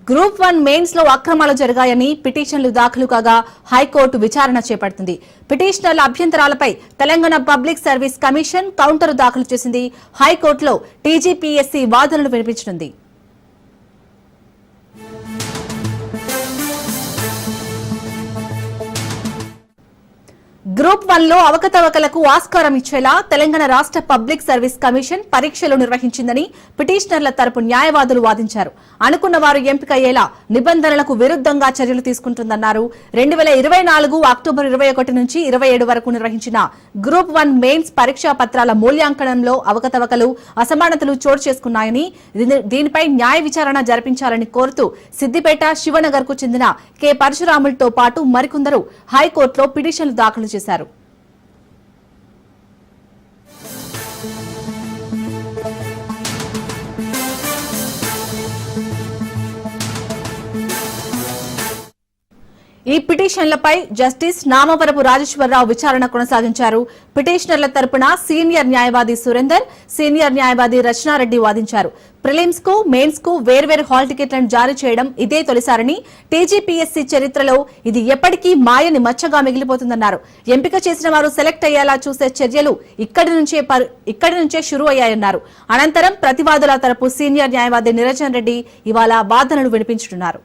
Group 1 mains లో అక్రమాలు జరిగాయని పిటిషన్లు దాఖలు కాగా హైకోర్టు విచారణ చేపడుతుంది. పిటిషనర్ల అభ్యంతరాలపై Telangana public service commission counter దాఖలు చేసింది. హైకోర్టులో టీజీపీఎస్సీ వాదనలు వినిపించనుంది. గ్రూప్ 1 లో అవకతవకలకు ఆస్కారం ఇచ్చేలా తెలంగాణ రాష్ట్ర పబ్లిక్ సర్వీస్ కమిషన్ పరీక్షలు నిర్వహించిందని పిటిషనర్ల తరపు న్యాయవాదులు వాదించారు. అనుకున్న వారు ఎంపికయ్యేలా నిబంధనలకు విరుద్ధంగా చర్యలు తీసుకుంటుందన్నారు. 2024 అక్టోబర్ 21 నుంచి 27 వరకు నిర్వహించిన గ్రూప్ 1 మెయిన్స్ పరీక్షా పత్రాల మూల్యాంకనంలో అవకతవకలు, అసమానతలు చోటు చేసుకున్నాయని, దీనిపై న్యాయ విచారణ జరిపించాలని కోరుతూ సిద్దిపేట, శివనగర్ కు చెందిన కె పరశురాములతో పాటు మరికొందరు హైకోర్టులో పిటిషన్లు దాఖలు చేశారు. ఈ పిటిషన్లపై జస్టిస్ నామవరపు రాజేశ్వరరావు విచారణ కొనసాగించారు. పిటిషనర్ల తరపున సీనియర్ న్యాయవాది సురేందర్, సీనియర్ న్యాయవాది రచనారెడ్డి వాదించారు. ప్రిలిమ్స్ కు, మెయిన్స్ కు వేర్వేరు హాల్ టికెట్లను జారీ చేయడం ఇదే తొలిసారని, టీజీపీఎస్సీ చరిత్రలో ఇది ఎప్పటికీ మాయని మచ్చగా మిగిలిపోతుందన్నారు. ఎంపిక చేసిన వారు సెలెక్ట్ అయ్యేలా చూసే చర్యలు ఇక్కడి నుంచే షురూ అయ్యాయన్నారు. అనంతరం ప్రతివాదుల తరపు సీనియర్ న్యాయవాది నిరంజన్ రెడ్డి ఇవాళ వాదనలు వినిపించనున్నారు.